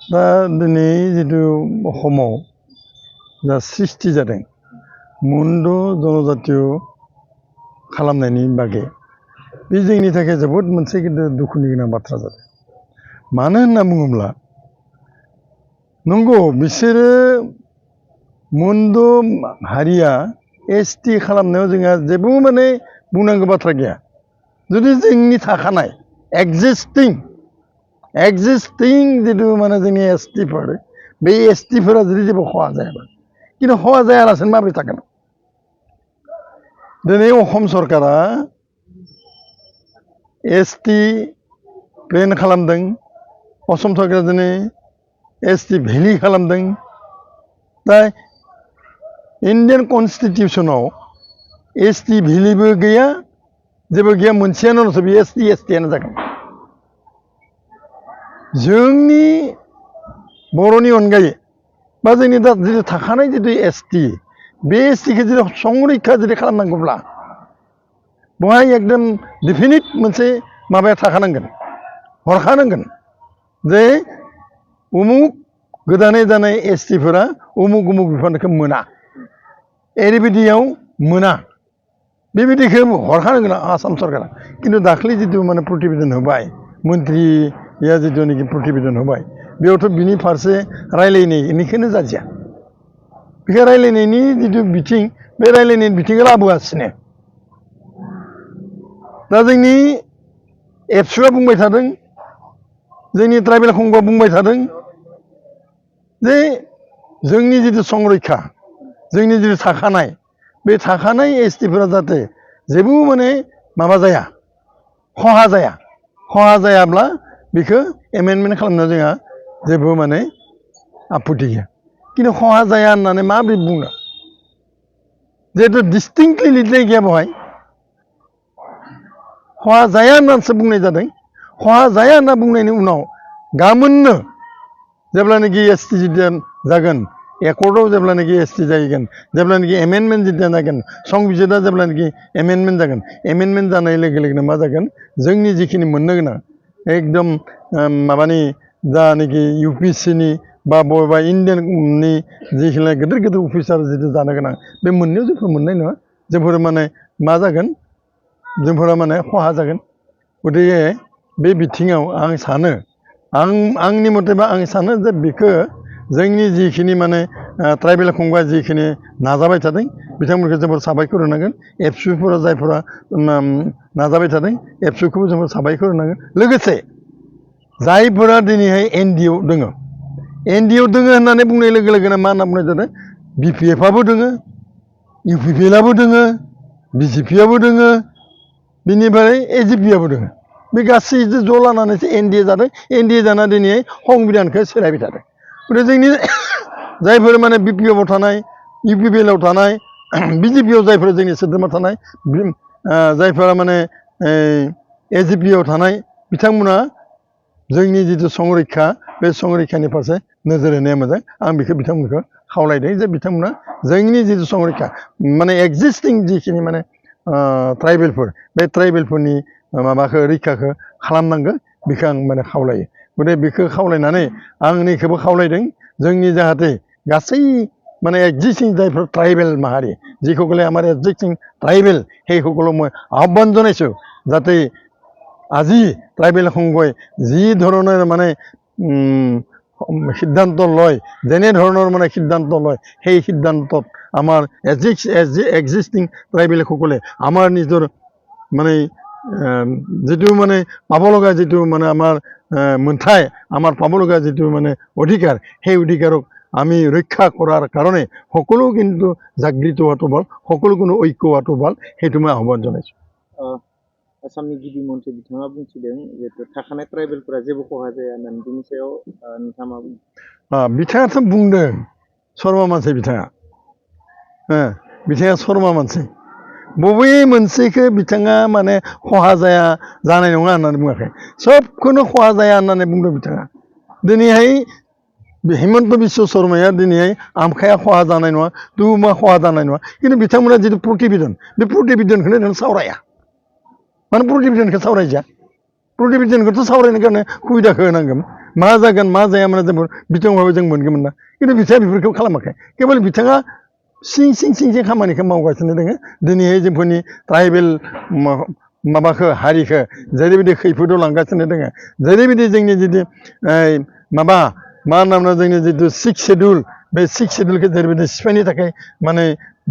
दा दिनै जितु अखमाव जा सृष्टि जादों मुन्द' जनजातीय खालामनायनि बागै बे जोंनि थाखाय जोबोद मोनसे गिदिर दुखुनि गोनां बाथ्रा जादों। मानो होनना बुङोब्ला नंगौ बिसोरो मुन्द' हारिया एसटि खालामनायाव जोंहा जेबो माने बुंनांगौ बाथ्रा गैया। जुदि जोंनि थाखानाय एक्जिस्टिं जितु माने जोंनि एसटिफोर बे एसटिफोरा जुदि जेबो खहा जायाबा किन्तु खहा जायालासेनो माबोरै थागोन? दिनै असम सरकारा एसटि प्लेन खालामदों, असम सरकारा दिनै एसटि भेलि खालामदों। दा इन्डियान कनस्टिटिउसनाव एसटि भेलिबो गैया, जेबो गैया, मोनसेयानोल'सो बे एसटियानो जागोन। जोंनि बर'नि अनगायै बा जोंनि दा जितु थाखानाय जितु एसटि बे एसटिखौ जुदि संरैखा जुदि खालामनांगौब्ला बेवहाय एकदम डेफिनिट मोनसे माबाया थाखानांगोन, हरखानांगोन जे उमुक गोदानै जानाय एसटिफोरा उमुक बिफानखौ मोना, ओरैबायदियाव मोना, बेबायदिखौ हरखानांगोन आसाम सरकारा। किन्तु दाख्लै जितु माने प्रतिवेदन होबाय, मन्थ्रिया जितुनाखि प्रतिवेदन होबाय, बेयावथ' बिनि फारसे रायलायनायनिखौनो जादिया। बेखौ रायलायनायनि जितु बिथिं, बे रायलायनायनि बिथिंखौ लाबोगासिनो। दा जोंनि एबसुआ बुंबाय थादों, जोंनि ट्राइबेल कंग'आ बुंबाय थादों जे जोंनि जितु संरैखा, जोंनि जितु थाखानाय बे थाखानाय एसटिफोरा जाहाथे जेबो माने माबा जाया, खहा जाया। खहा जायाब्ला बेखौ एमेन्डमेन्ट खालामनायाव जोंहा जेबो माने आपत्ति गैया। किन्तु खहा जाया होननानै माबोरै बुंनो? जिहेतु डिस्टिंक्टलि लिरनाय गैया बेवहाय, खहा जाया होननानैसो बुंनाय जादों। खहा जाया होनना बुंनायनि उनाव गाबोननो जेब्लानाखि एसटि जागोन, एकर्डआव जेब्लानाखि एसटि जाहैगोन, जेब्लानाखि एमेन्डमेन्ट जितिया जागोन, संबिजिदा जेब्लानाखि एमेन्डमेन्ट जागोन, एमेन्डमेन्ट जानाय लोगो लोगोनो मा जागोन? जोंनि जिखिनि मोननो गोनां एकदम माबानि जानाखि इउपिएससिनि बा बबेबा इन्डियाननि जिखिनि गिदिर गिदिर अफिसार जितु जानो गोनां, बे मोननायाव जोंफोर मोननाय नङा। जोंफोर माने मा जागोन? जोंफोरा माने खहा जागोन। गतिके बे बिथिङाव आं सानो, आंनि मथेबा आं सानो जे बेखौ जोंनि जिखिनि माने ट्राइबेल कंग'आ जिखिनि नाजाबाय थादों, बिथांमोनखौ जोबोर साबायखर होनांगोन। एबसुफोरा जायफोरा नाजाबाय थादों, एबसुखौबो जोबोर साबायखर होनांगोन। लोगोसे जायफोरा दिनैहाय एनडिएआव दङ, एनडिएआव दङ होननानै बुंनाय लोगो लोगोनो मा होनना बुंनाय जादों? बिपिएफआबो दङ, इउपिपिएलआबो दङ, बिजेपिआबो दङ, बिनिफ्राय एजिपिआबो दङ। बे गासैजों ज' लानानैसो एनडिए जादों। एनडिए जाना दिनैहाय संबिधानखौ सोलायबाय थादों। गतिके जोंनि जायफोर माने बिपिएफआव थानाय, इउपिपिएलआव थानाय, बिजेपिआव जायफोर जोंनि सोद्रोमा थानाय, जायफोरा माने एजिपिआव थानाय, बिथांमोना जोंनि जितु संरैखा, बे संरैखानि फारसे नोजोर होनाया मोजां। आं बेखौ बिथांमोनखौ खावलायदों जे बिथांमोना जोंनि जितु संरैखा माने एक्जिस्टिं जिखिनि माने ट्राइबेलफोर, बे ट्राइबेलफोरनि माबाखौ रैखाखौ खालामनांगौ, बेखौ आं माने खावलायो। गतिके बेखौ खावलायनानै आंनिखौबो खावलायदों, जोंनि जाहाथे गासै মানে এক্সিস্টিং যাইফোৰ ট্ৰাইবেল মাহাৰী, যিসকলে আমাৰ এক্সিস্টিং ট্ৰাইবেল, সেইসকলক মই আহ্বান জনাইছোঁ যাতে আজি ট্ৰাইবেল সংঘই যি ধৰণৰ মানে সিদ্ধান্ত লয়, যেনে ধৰণৰ মানে সিদ্ধান্ত লয়, সেই সিদ্ধান্তত আমাৰ এক্সিস্টিং ট্ৰাইবেলসকলে আমাৰ নিজৰ মানে যিটো মানে পাব লগা যিটো মানে আমাৰ মোন্থাই, আমাৰ পাব লগা যিটো মানে অধিকাৰ, সেই অধিকাৰক আমি ৰক্ষা কৰাৰ কাৰণে সকলো কিন্তু জাগৃত হোৱাটো ভাল, সকলো কোনো ঐক্য হোৱাটো ভাল, সেইটো মই আহ্বান জনাইছোঁ। आसामनि गिबि मन्थ्रि बिथाङा बुंथिदों जिहेतु थाखानाय ट्राइबेलफोरा जेबो खहा जाया होननानै, बिनि सायाव नोंथाङा मा बुङो? बिथाङाथ' बुंदों, शर्मा मानसि बिथाङा, बिथाङा शर्मा मानसि, बबे मोनसेखौ बिथाङा माने खहा जाया, जानाय नङा होननानै बुङाखै, सबखौनो खहा जाया होननानै बुंदों बिथाङा। दिनैहाय हिमन्त बिश्व शर्माया दिनैहाय आमखाया खहा जानाय नङा, तुमा खहा जानाय नङा, खिन्थु बिथांमोना जितु प्रतिवेदन, बे प्रतिवेदनखौनो जों सावराया, माने प्रतिवेदनखौ सावरायजा। प्रतिवेदनखौथ' सावरायनो कारणे सुबिदाखौ होनांगोन मा जागोन मा जाया माने जों बिथांमोनहाबो जों मोनगोन ना खिन्थु बिथाङा बेफोरखौ खालामाखै केबल बिथाङा सिं खामानिखौ मावगासिनो दोङो दिनैहाय जोंफोरनि ट्राइबेल माबाखौ हारिखौ जेरैबायदि खैफोदाव लांगासिनो दोङो जेरैबायदि जोंनि जितु माबा मा होनना बुङो जोंनि जितु 6 शेड्युल बे 6 शेड्युलखौ जेरैबायदि सिफायनो थाखाय माने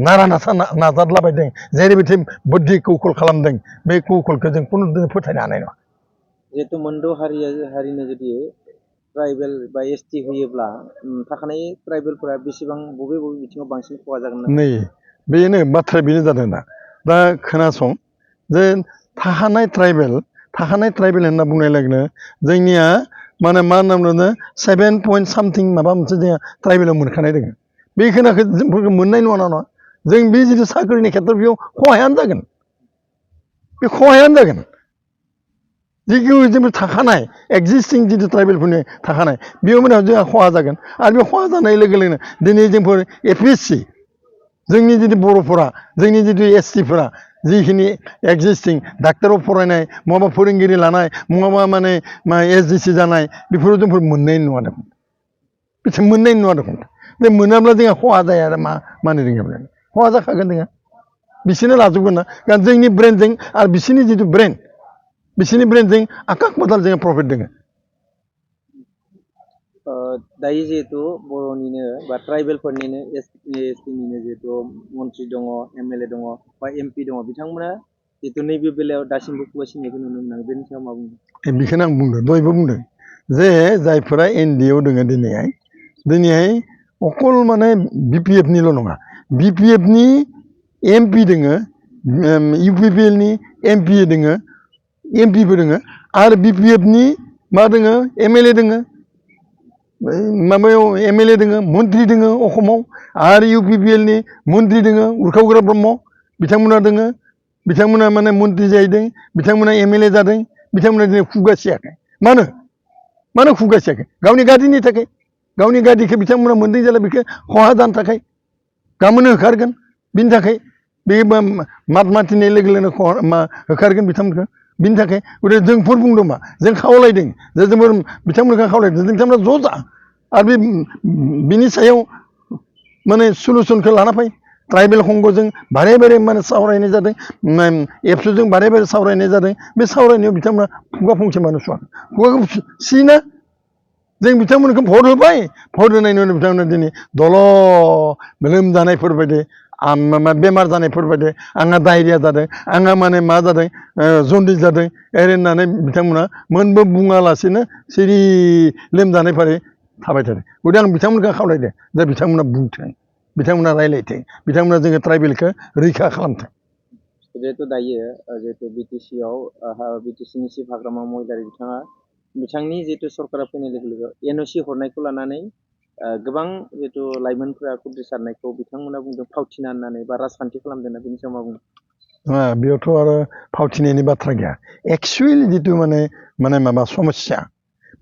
नारा नाथा नाजादलाबायदों जेरैबायदि बुद्धि कौशल खालामदों बे कौशलखौ जों खुनु फोथायनो हानाय नङा जिहेतु मोनद' हारिनो जुदि ट्राइबेल बा एसटि होयोब्ला थाखानाय ट्राइबेलफोरा बेसेबां बबे बिथिङाव बांसिन खहा जागोन होनना नै बेनो बाथ्राया बेनो जादों दा खोनासं जे थाखानाय ट्राइबेल होनना बुंनाय लोगोनो जोंनिया माने मा होनना बुङो 7 पइन्ट सामथिं माबा मोनसे जोंहा ट्राइबेलाव मोनखानाय दोङो बे खोनाखौ जोंफोरखौ मोननाय नङा जों बे जिथु साख्रिनि खेथ्रआव बेयाव खहायानो जागोन बे खहायानो जागोन जिखु जोंबो थाखानाय एक्जिस्टिं जितु ट्राइबेलफोरनि थाखानाय बेयाव माने जोंहा खहा जागोन आरो बे खहा जानाय लोगो लोगोनो दिनै जोंफोर एपिएससि जोंनि जितु बर'फोरा जोंनि जितु एसटिफोरा जिखिनि एक्जिस्टिं डाक्टराव फरायनाय महाबा फोरोंगिरि लानाय महाबा माने एसडिसि जानाय बेफोराव जोंफोर मोननाय नङा देखुन बिसोर मोननाय नङा देखुन बे मोनाब्ला जोंहा खहा जाया आरो मानो रोङाब्ला खहा जाखागोन जोंहा बिसोरनो लाजोबगोन ना कारण जोंनि ब्रेनजों आरो बिसोरनि जितु ब्रेन बिसोरनि ब्रेनजों आकाश पाताल जोंहा प्रफिट दोङो दायो जिहेतु बर'निनो बा ट्राइबेलफोरनिनो एसटिनिनो जिहेतु मन्त्रि दङ एमएलए दङ बा एमपि दङ बिथांमोना जिहेतु नैबे बेलायाव दासिमबो खुगा सिनायखौ नुनो मोनाखै बेनि सायाव मा बुंदों बेखौनो आं बुंदों दहायबो बुंदों जे जायफोरा एनडिएआव दोङो दिनैहाय अकल माने बिपिएफनिल' नङा बिपिएफनि एमपि दोङो इउपिपिएलनि एमपि दोङो एमपिबो दोङो आरो बिपिएफनि मा दोङो एमएलए दोङो माबायाव एमएलए दोङो मन्त्रि दोङो अखमाव आरो इउपिपिएलनि मन्त्रि दोङो उरखावग्रा ब्रह्म बिथांमोना दोङो बिथांमोना माने मन्त्रि जाहैदों बिथांमोना एमएलए जादों बिथांमोना दिनै खुगा सियाखै मानो खुगा सियाखै गावनि गादिनि थाखाय गावनि गादिखौ बिथांमोना मोनदों जेला बेखौ खहा जानो थाखाय गाबोननो होखारगोन बिनि थाखाय बे मात माथिनाय लोगो लोगोनो होखारगोन बिथांमोनखौ बिनि थाखाय गथिखे जोंफोर बुंदों मा जों खावलायदों जे जोंफोर बिथांमोनखौ खावलायदों बिथांमोना ज' जा आरो बिनि सायाव माने सलुसनखौ लाना फै ट्राइबेल कंग'जों बारे माने सावरायनाय जादों एबसुजों बारे सावरायनाय जादों बे सावरायनायाव बिथांमोना खुगा फंसे मानो सुवाखै खुगाखौ सिना जों बिथांमोनखौ भट होबाय भट होनायनि उनाव बिथांमोना दिनै दल' लोमजानायफोर बायदि बेमार जानायफोर बायदि आंहा डायरिया जादों आंहा माने मा जादों जन्दिस जादों ओरै होननानै बिथांमोना मोनबो बुङालासेनो सिरि लोमजानाय फारि थाबाय थादों गथिखे आं बिथांमोनखौ खावलायदों जे बिथांमोना बुंथों बिथांमोना रायज्लायथों बिथांमोना जोङो ट्राइबेलखौ रैखा खालामथों जिहेतु दायो जिहेतु बिटिसिनि चिफ हाग्रामा महिलारि बिथांनि जिहेतु सरकारा फैनाय लोगो लोगो एनअसि हरनायखौ लानानै गोबां जिहेतु लाइमोनफोरा खुद्रिसारनायखौ बिथांमोना बुंदों फावथिना होननानै बा राजखान्थि खालामदों होनना बेनि सायाव मा बुंदों बेयावथ' आरो फावथिनायनि बाथ्रा गैया एक्सुवेलि जितु माने माबा समस्या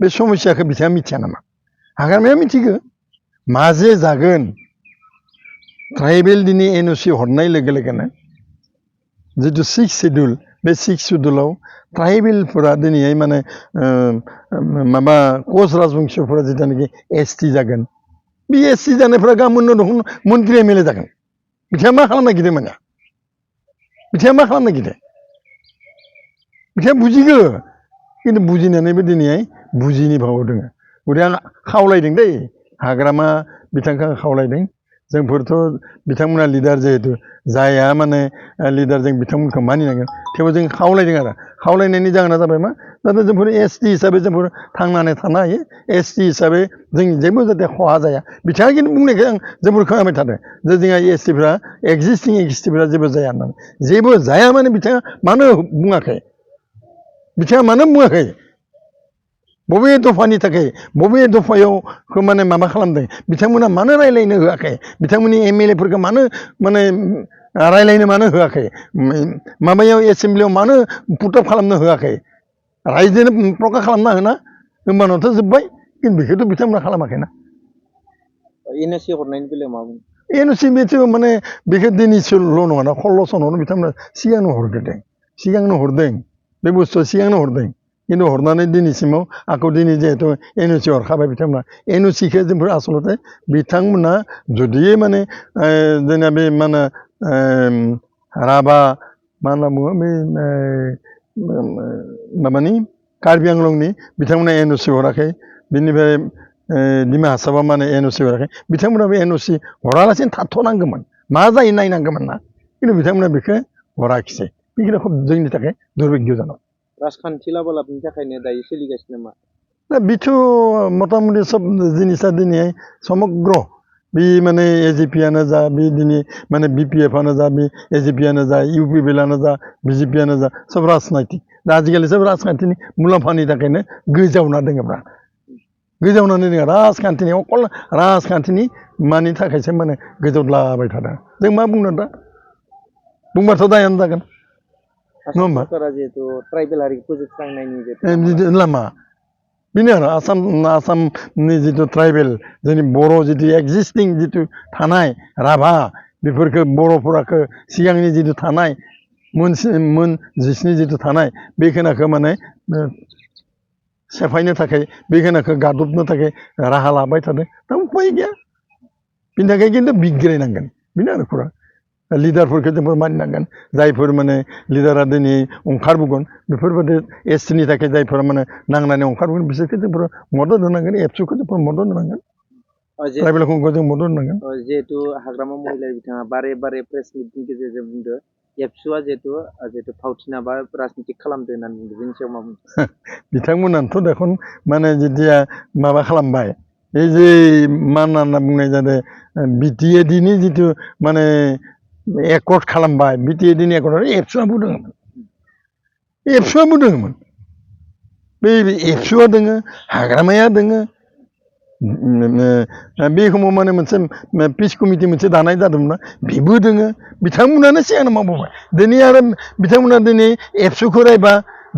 बे समस्याखौ बिथाङा मिथिया नामा हाग्रामाया मिथिगौ मा जे जागोन ट्राइबेल दिनै एनअसि हरनाय लोगो लोगोनो जितु 6 शेड्युल बे 6 शेड्युलाव ट्राइबेलफोरा दिनैहाय माने माबा कच राजबंशिफोरा जिथुनाखि एसटि जागोन बे एसटि जानायफोरा गाबोननो दं मन्त्रि एमएलए जागोन बिथाङा मा खालामनो नागिरदों माने बिथाङा मा खालामनो नागिरदों बिथाङा बुजिगौ खिन्थु बुजिनानैबो दिनैहाय बुजिनि भावाव दङ गथिखे आं खावलायदों दै हाग्रामा बिथांखौ खावलायदों जोंफोरथ' बिथांमोना लिडार जिहेतु जायहा माने लिडार जों बिथांमोनखौ मानिनांगोन थेवबो जों खावलायदों आरो खावलायनायनि जाहोना जाबाय मा जाहाथे जोंफोर एसटि हिसाबै जोंफोर थांनानै थानो हायो एसटि हिसाबै जों जेबो जाहाथे खहा जाया बिथाङा खिन्थु बुंनायखौ आं जोबोर खोनाबाय थादों जे जोंहा एसटिफ्रा एक्जिस्टिंफ्रा जेबो जाया होननानै जेबो जाया माने बिथाङा मानो बुङाखै बिथाङा मानो बुङाखै बबे दफानि थाखाय बबे दफायाव माने माबा खालामदों बिथांमोना मानो रायज्लायनो होआखै बिथांमोननि एमएलएफोरखौ मानो माने रायज्लायनो मानो होआखै माबायाव एसेम्ब्लियाव मानो पुटआप खालामनो होआखै रायजोनो प्रकाश खालामना होना होमबानोथ' जोब्बाय खिन्थु बेखौथ' बिथांमोना खालामाखैना एनअसि हरनायनि बेलायाव मा बुङो एनअसि बेथ' माने बेखौ दिनैसोल' नङा ना 16 सनावनो बिथांमोना सिगांनो हरदों बे बुस्थुआ सिगांनो हरदों কিন্তু हरनानै दिनैसिमाव आंखौ दिनै जिहेतु एनअसि हरखाबाय बिथांमोना एनअसिखौ जोंफोर आसलते बिथांमोना जुदि माने जोंना बे मा होनो राभा मा होनना बुङो बे माबानि कार्बि आंलंनि बिथांमोना एनअसि हराखै बिनिफ्राय डिमा हासाबा माने एनअसि हराखै बिथांमोनाबो एनअसि हरालासिनो थाथ'नांगौमोन मा जायो नायनांगौमोन ना खिन्थु बिथांमोना बेखौ हराखिसै बेखिनि खोब जोंनि थाखाय दुर्भाग्यजनक राजखान्थि लाबोलाबनि थाखायनो दायो सोलिगासिनो नामा दा बिथ' मथा-मथि सब जिनिसा दिनैहाय समग्र बे माने एजिपियानो जा बे दिनै माने बिपिएफआनो जा बे एजिपियानो जा इउपिपिएलआनो जा बिजेपियानो जा सब राजनैतिक दा आजिखालि सब राजखान्थिनि मुलाम्फानि थाखायनो गोजावना दोङोब्रा गोजावनानै दोङो राजखान्थिनि अकल राजखान्थिनि मानि थाखायसो माने गोजावलाबाय थादों जों मा बुंनो दा बुंबाथ' दायानो जागोन नङा होमबा सरकारा जिहेतु ट्राइबेल हारिखौ फोजोबस्रांनायनि जिहेतु लामा बेनो आरो आसामनि जिथु ट्राइबेल जोंनि बर' जिथु एक्जिस्टिं जिथु थानाय राभा बेफोरखौ बर'फोरखौ सिगांनि जिथु थानाय मोन 17 जिथु थानाय बे खिनाखौ माने सेफायनो थाखाय बे खिनाखौ गादबनो थाखाय राहा लाबाय थादों दा उपाय गैया बिनि थाखाय खिन्थु बिग्रायनांगोन बेनो आरो खौरां लिडारफोरखौ जोंफोर मानिनांगोन जायफोर माने लिडारा दिनै ओंखारबोगोन बेफोरबायदि एसटिनि थाखाय जायफोरा माने नांनानै ओंखारबोगोन बिसोरखौ जोंफोर मदद होनांगोन एबसुखौ जोंफोर मदद होनांगोन ट्राइबेल खौ जों मदद होनांगोन जिहेतु हाग्रामा महिलारि बिथाङा बारे बारे प्रेस मिटनि गेजेरजों बुंदो एबसुआ जिहेतु फावथिना बा राजनितिक खालामदो होननानै बुंदो बेनि सायाव मा बुंदों बिथांमोनाथ' देखुन माने जेथिया माबा खालामबाय बे जे मा होनना बुंनाय जादों बिटिएडिनि जिथु माने एकर्ड खालामबाय बिटिएडिनि एकर्डआव एबसुआबो दङमोन बे एबसुआ दोङो हाग्रामाया दोङो बे समाव माने मोनसे पिस कमिटि मोनसे दानाय जादोंमोन ना बेबो दोङो बिथांमोनानो सिगांनो मावबोबाय दिनै आरो बिथांमोना दिनै एबसुखौ रायबा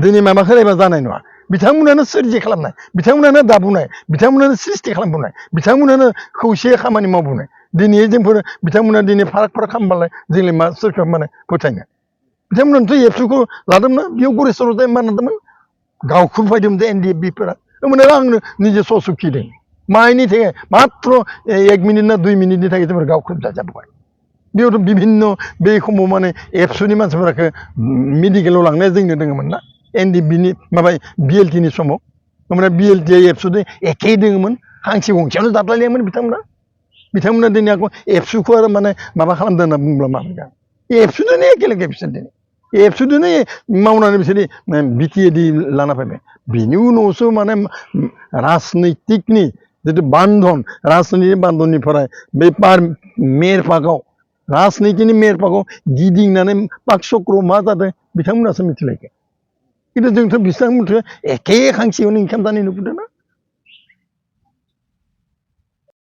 दिनै माबाखौ रायबा जानाय नङा बिथांमोनानो सोरजि खालामनाय बिथांमोनानो दाबोनाय बिथांमोनानो सृष्टि खालामबोनाय बिथांमोनानो खौसे खामानि मावबोनाय दिनै जोंफोर बिथांमोना दिनै फाराग खालामबालाय जोंलाय मा सोरखौ माने फोथायनो बिथांमोनाथ' एबसुखौ लादोंमोन बेयाव गरेस्वर जाय मा होनदोंमोन गावख्रुबफायदोंमोन जे एनडिएफबिफोरा होमबाना आंनो निजे ससुखिदों माइनि थाखाय मात्र 1 मिनिट ना 2 मिनिटनि थाखाय जोंफोर गावख्रुब जाजोब्बाय बेयावथ' बिभिन्न बे समाव माने एबसुनि मानसिफोरखौ मेडिकेलाव लांनाया जोंनो दङमोन ना एनडिएफबिनि माबा बिएलटिनि समाव होमबाना बिएलटिआ एबसुजों एखे दङमोन हांसो गंसेयावनो जाद्लायलायोमोन बिथांमोना दिनै आंखौ एबसुखौ आरो माने माबा खालामदों होनना बुंब्ला मा मोनगोन एबसुजोंनो एखे लोगो बिसोर दिनै एबसुजोंनो मावनानै बिसोर बिटिएडि लाना फैबाय बिनि उनावसो माने राजनैतिकनि जिथु बान्धन राजनैतिक बान्धननिफ्राय बे मेरपाकआव राजनैतिकनि मेरपाकआव गिदिंनानै पाक चक्रआव मा जादों बिथांमोनासो मिथिलायगोन खिन्थु जोंथ' बिथांमोनखौ एखे खांसियावनो ओंखाम जानाय नुबोदों ना